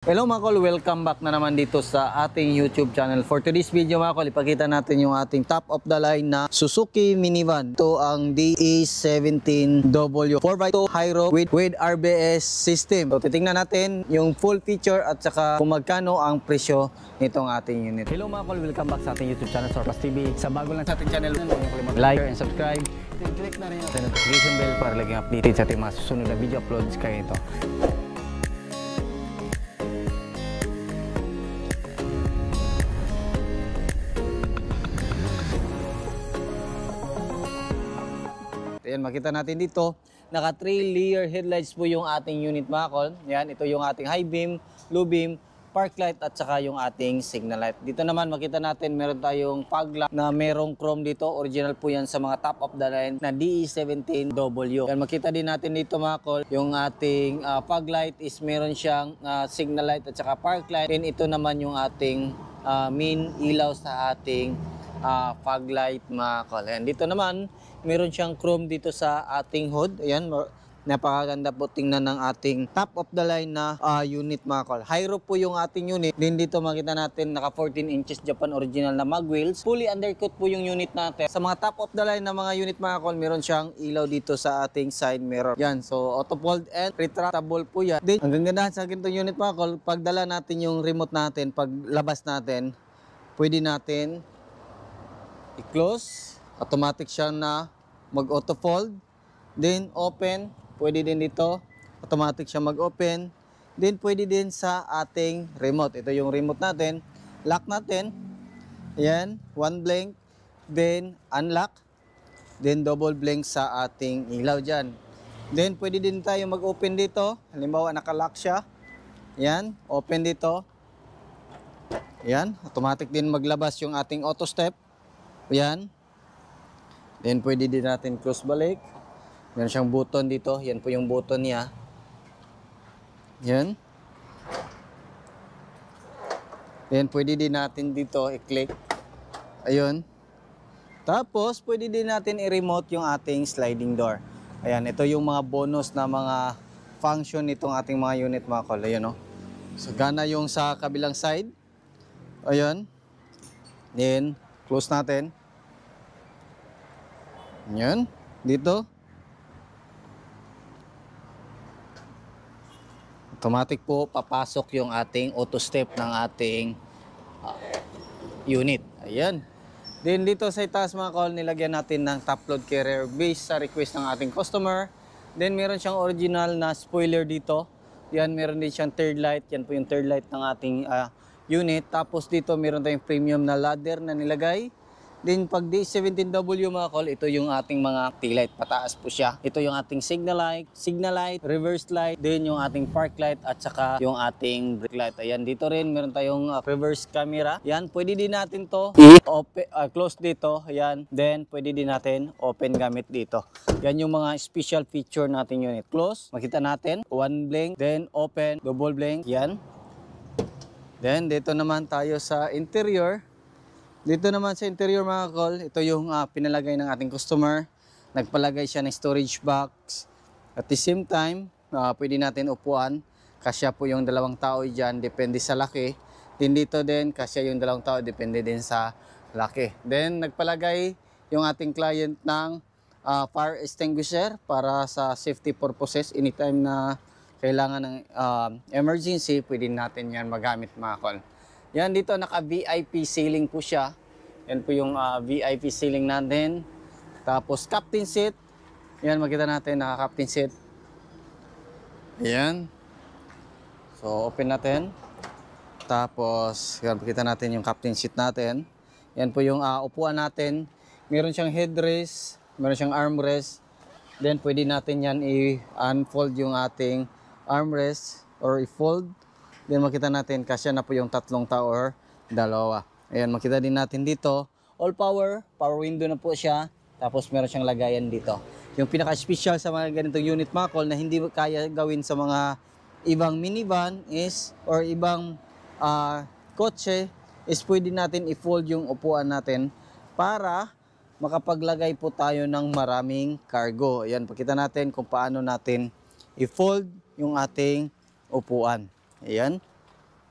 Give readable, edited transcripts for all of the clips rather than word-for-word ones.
Hello mga kol, welcome back na naman dito sa ating YouTube channel. For today's video mga kol, ipakita natin yung ating top of the line na Suzuki minivan. Ito ang DE17W 4x2 high rope with RBS system. So titingnan natin yung full feature at saka kung magkano ang presyo nitong ating unit. Hello mga kol, welcome back sa ating YouTube channel Sorpas TV. Sa bago lang sa ating channel, huwag kalimut like and subscribe. Then click na rin natin ang notification bell para laging updated sa ating mga susunod na video uploads kaya ito. Ayan, makita natin dito, naka 3 layer headlights po yung ating unit mga kol. Yan, ito yung ating high beam, low beam, park light at saka yung ating signal light. Dito naman makita natin meron tayong fog lamp na merong chrome dito. Original po yan sa mga top of the line na DE17W. Yan, makita din natin dito mga kol, yung ating fog light is meron siyang signal light at saka park light. And ito naman yung ating main ilaw sa ating fog light mga kol. Ayan, dito naman meron siyang chrome dito sa ating hood. Ayan, napakaganda po tingnan ng ating top of the line na unit mga kol. High roof po yung ating unit. Din dito makita natin naka 14 inches Japan original na mag wheels. Fully undercut po yung unit natin. Sa mga top of the line na mga unit mga kol, meron siyang ilaw dito sa ating side mirror. Yan, so auto fold and retractable po yan. Din, ang gandahan sa akin itong unit mga kol, pagdala natin yung remote natin, paglabas natin, pwede natin i-close. Automatic siya na mag-auto fold, then open, pwede din dito, automatic siya mag-open, then pwede din sa ating remote. Ito yung remote natin, lock natin, ayan, one blink, then unlock, then double blink sa ating ilaw dyan. Then pwede din tayo mag-open dito, halimbawa nakalock siya, ayan, open dito, ayan, automatic din maglabas yung ating auto step, ayan. Then pwede din natin close balik. Meron siyang button dito. Yan po yung button niya. Yan. Then pwede din natin dito i-click. Ayun. Tapos pwede din natin i-remote yung ating sliding door. Ayan, ito yung mga bonus na mga function nitong ating mga unit mga kol. Ayun, no? So gana yung sa kabilang side. Ayun. Then close natin. Yan, dito. Automatic po papasok yung ating auto step ng ating unit. Ayan. Then dito sa itaas mga kol, nilagyan natin ng top load carrier based sa request ng ating customer. Then meron siyang original na spoiler dito. Yan, meron din siyang third light. Yan po yung third light ng ating unit. Tapos dito meron tayong premium na ladder na nilagay. Then pag DE17W mga kol, ito yung ating mga tail light, pataas po siya. Ito yung ating signal light, reverse light, then yung ating park light at saka yung ating brake light. Ayan, dito rin meron tayong reverse camera. Yan, pwede din natin to close dito. Ayan, then pwede din natin open gamit dito. Yan yung mga special feature nating unit. Close, makita natin, one blink, then open, double blink. Yan. Then dito naman tayo sa interior. Dito naman sa interior mga kol, ito yung pinalagay ng ating customer. Nagpalagay siya ng storage box. At the same time, pwede natin upuan. Kasya po yung dalawang tao dyan, depende sa laki. Then dito din, kasya yung dalawang tao, depende din sa laki. Then nagpalagay yung ating client ng fire extinguisher para sa safety purposes. Anytime na kailangan ng emergency, pwede natin yan magamit mga kol. Yan, dito naka-VIP ceiling po siya. Yan po yung VIP ceiling natin. Tapos captain seat. Yan, makita natin naka-captain seat. Ayan. So, open natin. Tapos, yan, makita natin yung captain seat natin. Yan po yung upuan natin. Meron siyang headrest. Meron siyang armrest. Then, pwede natin yan i-unfold yung ating armrest or i-fold. Then makita natin, kasya na po yung tatlong tao or dalawa. Ayan, makita din natin dito, all power window na po siya. Tapos meron siyang lagayan dito. Yung pinaka-special sa mga ganitong unit mga kol na hindi kaya gawin sa mga ibang minivan is, or ibang kotse, is pwede natin i-fold yung upuan natin para makapaglagay po tayo ng maraming cargo. Ayan, pakita natin kung paano natin i-fold yung ating upuan. Ayan.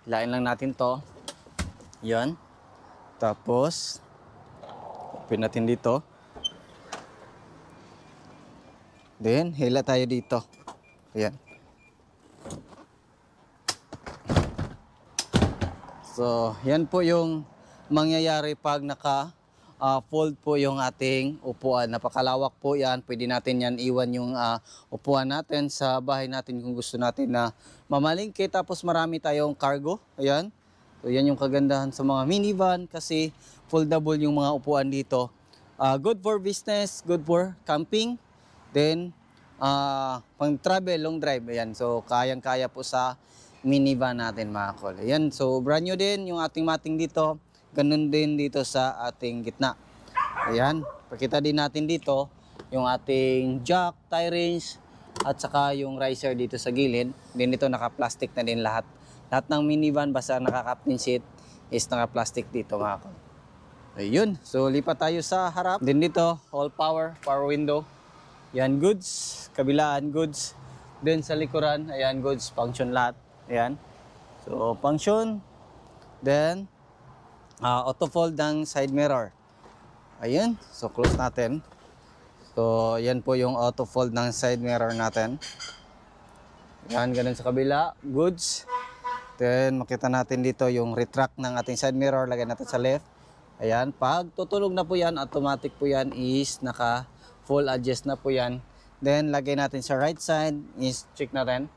Hilain lang natin to. Yan. Tapos, open natin dito. Then, hila tayo dito. Ayan. So, yan po yung mangyayari pag naka-fold po yung ating upuan. Napakalawak po yan. Pwede natin yan iwan yung upuan natin sa bahay natin kung gusto natin na mamalingke. Tapos marami tayong cargo. Ayan. So, yan yung kagandahan sa mga minivan kasi foldable yung mga upuan dito. Good for business, good for camping. Then, pang travel, long drive. Ayan. So, kayang-kaya po sa minivan natin mga kol. Ayan. So, brand new din yung ating mating dito. Ganun din dito sa ating gitna. Ayan. Pakita din natin dito yung ating jack, tie rings, at saka yung riser dito sa gilid. Din dito naka-plastic na din lahat. Lahat ng minivan basta naka-captain seat is naka-plastic dito mga kol. Ayun. So, lipat tayo sa harap. Din dito, all power, power window. Yan, goods. Kabilaan, goods. Then sa likuran, ayan, goods. Function lahat. Ayan. So, function. Then, auto-fold ng side mirror. Ayan. So, close natin. So, yan po yung auto-fold ng side mirror natin. Yan, ganun sa kabila. Goods. Then, makita natin dito yung retract ng ating side mirror. Lagay natin sa left. Ayan. Pag tutulog na po yan, automatic po yan is naka-full adjust na po yan. Then, lagay natin sa right side is check natin.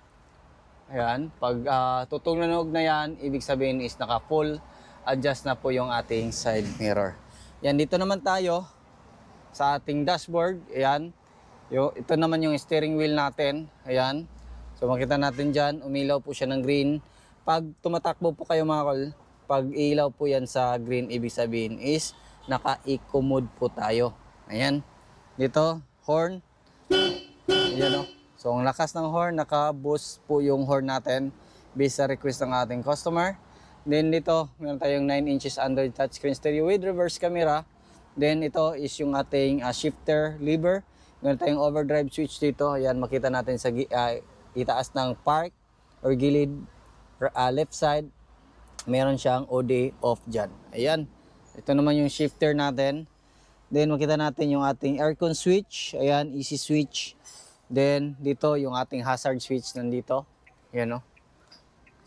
Ayan. Pag tutulog na yan, ibig sabihin is naka-full adjust na po yung ating side mirror. Yan. Dito naman tayo sa ating dashboard. Ayan. Ito naman yung steering wheel natin. Ayan. So, makita natin dyan. Umilaw po siya ng green. Pag tumatakbo po kayo mga kol, pag ilaw po yan sa green, ibig sabihin is naka-eco mode po tayo. Ayan. Dito, horn. Ayan o. So, ang lakas ng horn, naka-boost po yung horn natin based sa request ng ating customer. Then dito, meron tayong 9 inches Android touchscreen stereo with reverse camera. Then ito is yung ating shifter lever. Meron tayong overdrive switch dito. Ayan, makita natin sa itaas ng park or gilid. Left side, meron siyang OD off dyan. Ayan. Ito naman yung shifter natin. Then, makita natin yung ating aircon switch. Ayan, easy switch. Then, dito yung ating hazard switch nandito. Ayan o.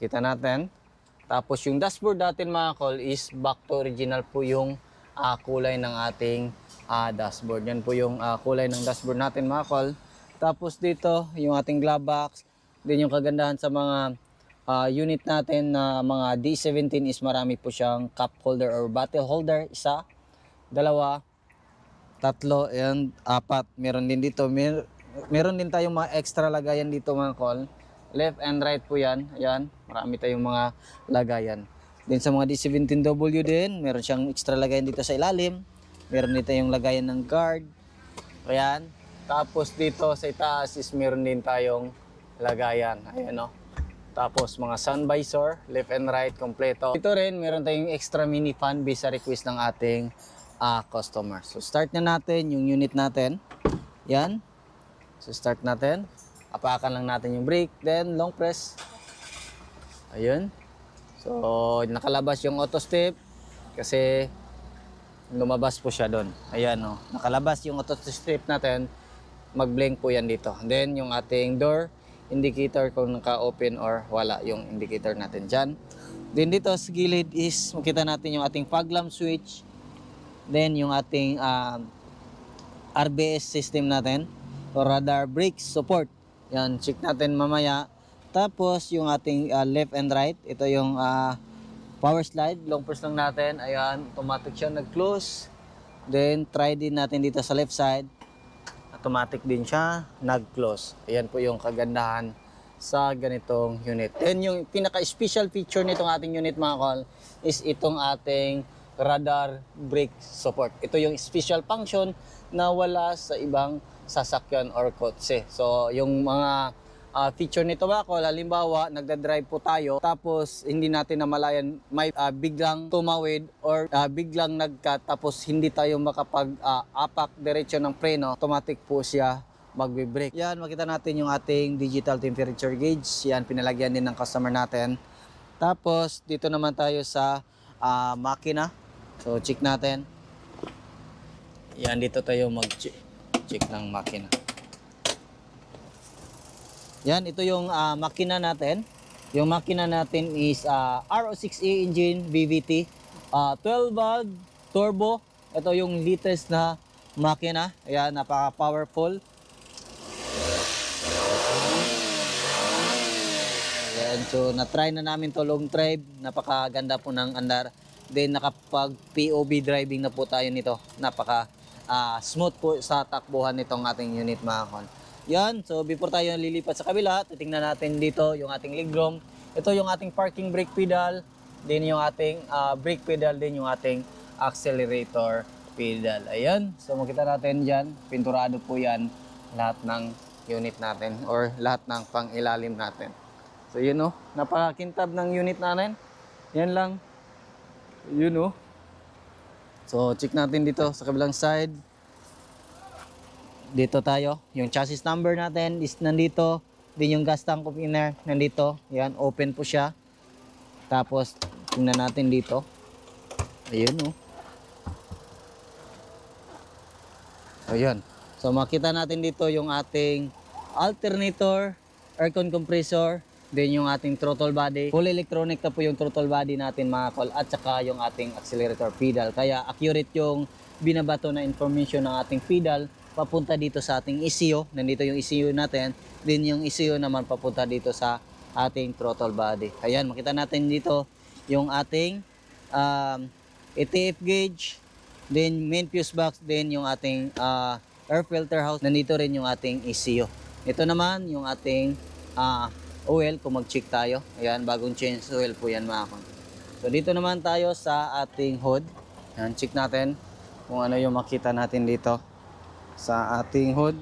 Kita natin. Tapos, yung dashboard natin mga kol is back to original po yung kulay ng ating dashboard. Yan po yung kulay ng dashboard natin mga kol. Tapos, dito yung ating glove box. Then, yung kagandahan sa mga unit natin na mga D17 is marami po siyang cup holder or bottle holder. Isa, dalawa, tatlo, and apat. Meron din dito. Meron din tayong mga extra lagayan dito mga kol. Left and right po yan. Ayan. Marami tayong mga lagayan. Then sa mga D17W din, meron siyang extra lagayan dito sa ilalim. Meron dito yung lagayan ng guard. Ayan. Tapos dito sa itaas is meron din tayong lagayan. Ayan o. Tapos mga sun visor, left and right, kompleto. Ito rin, meron tayong extra mini fan based sa request ng ating customer. So start na natin yung unit natin. Yan. So start natin. Apakan lang natin yung brake, then long press. Ayun. So nakalabas yung auto step kasi lumabas po siya doon. Ayan o. Nakalabas yung auto step natin. Mag-blink po yan dito. Then yung ating door indicator kung naka-open or wala yung indicator natin dyan. Then dito sa gilid is makita natin yung ating fog lamp switch. Then yung ating RBS system natin or radar brakes support. Yan, check natin mamaya. Tapos yung ating left and right, ito yung power slide. Long press lang natin. Ayan, automatic siya nag-close. Then try din natin dito sa left side. Automatic din siya, nag-close. Ayan po yung kagandahan sa ganitong unit. And yung pinaka-special feature nitong ating unit mga kol is itong ating radar brake support. Ito yung special function na wala sa ibang sasakyan or kotse. So yung mga feature nito mga kol, halimbawa nagda-drive po tayo tapos hindi natin namalayan may biglang tumawid or biglang nag-cut tapos hindi tayo makapag-apak diretso ng preno, automatic po siya magbe-brake. Yan, makita natin yung ating digital temperature gauge. Yan, pinalagyan din ng customer natin. Tapos, dito naman tayo sa makina. So, check natin. Yan, dito tayo mag-check ng makina. Yan, ito yung makina natin. Yung makina natin is RO6A engine VVT. 12 valve turbo. Ito yung latest na makina. Ayan, napaka-powerful. Ayan, so na-try na namin to long drive. Napakaganda po ng andar. Then nakapag POV driving na po tayo nito. Napaka smooth po sa takbuhan nitong ating unit mga kon. Yan, so before tayo lilipat sa kabila, titingnan natin dito yung ating legroom. Ito yung ating parking brake pedal, din yung ating brake pedal, din yung ating accelerator pedal. Ayan, so makita natin dyan, pinturado po yan lahat ng unit natin or lahat ng pang-ilalim natin. So yun o, napakakintab ng unit natin. Yan lang. Yun o. So check natin dito sa kabilang side. Dito tayo, yung chassis number natin is nandito, din yung gas tank opener nandito, yan, open po siya. Tapos, tingnan natin dito, ayun o. Ayun, so makita natin dito yung ating alternator, aircon compressor, din yung ating throttle body. Full electronic na po yung throttle body natin mga kol, at saka yung ating accelerator pedal. Kaya accurate yung binabato na information ng ating pedal papunta dito sa ating ECU. Nandito yung ECU natin. Din yung ECU naman papunta dito sa ating throttle body. Ayan, makita natin dito yung ating ATF gauge. Then main fuse box. Then yung ating air filter house. Nandito rin yung ating ECU. Ito naman yung ating oil kung mag-check tayo. Ayan, bagong change oil po yan mga kon. So dito naman tayo sa ating hood. Ayan, check natin kung ano yung makita natin dito sa ating hood.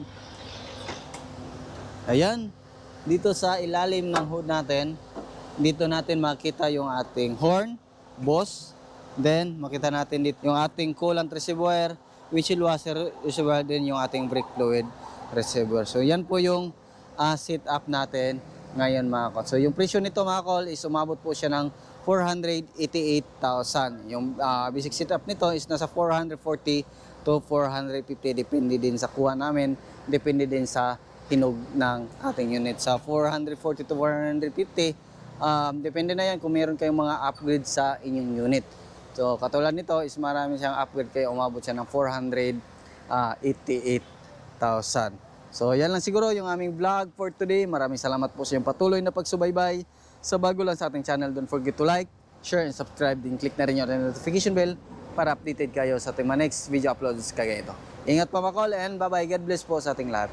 Ayan, dito sa ilalim ng hood natin, dito natin makita yung ating horn, boss. Then makita natin dito yung ating coolant reservoir, windshield washer reservoir, din yung ating brake fluid reservoir. So yan po yung setup natin ngayon mga kol. So yung presyo nito mga kol is umabot po siya ng 488,000. Yung basic setup nito is nasa 440 to 450, depende din sa kuha namin, depende din sa hinog ng ating unit. Sa 440 to 450, depende na yan kung meron kayong mga upgrade sa inyong unit. So katulad nito is marami siyang upgrade, kaya umabot siya ng 488,000. So yan lang siguro yung aming vlog for today. Maraming salamat po sa iyong patuloy na pagsubaybay. Sa bago lang sa ating channel, don't forget to like, share, and subscribe. Din click na rin yung notification bell para updated kayo sa ating next video uploads kagaya ito. Ingat pa mga kol, and bye-bye. God bless po sa ating lahat.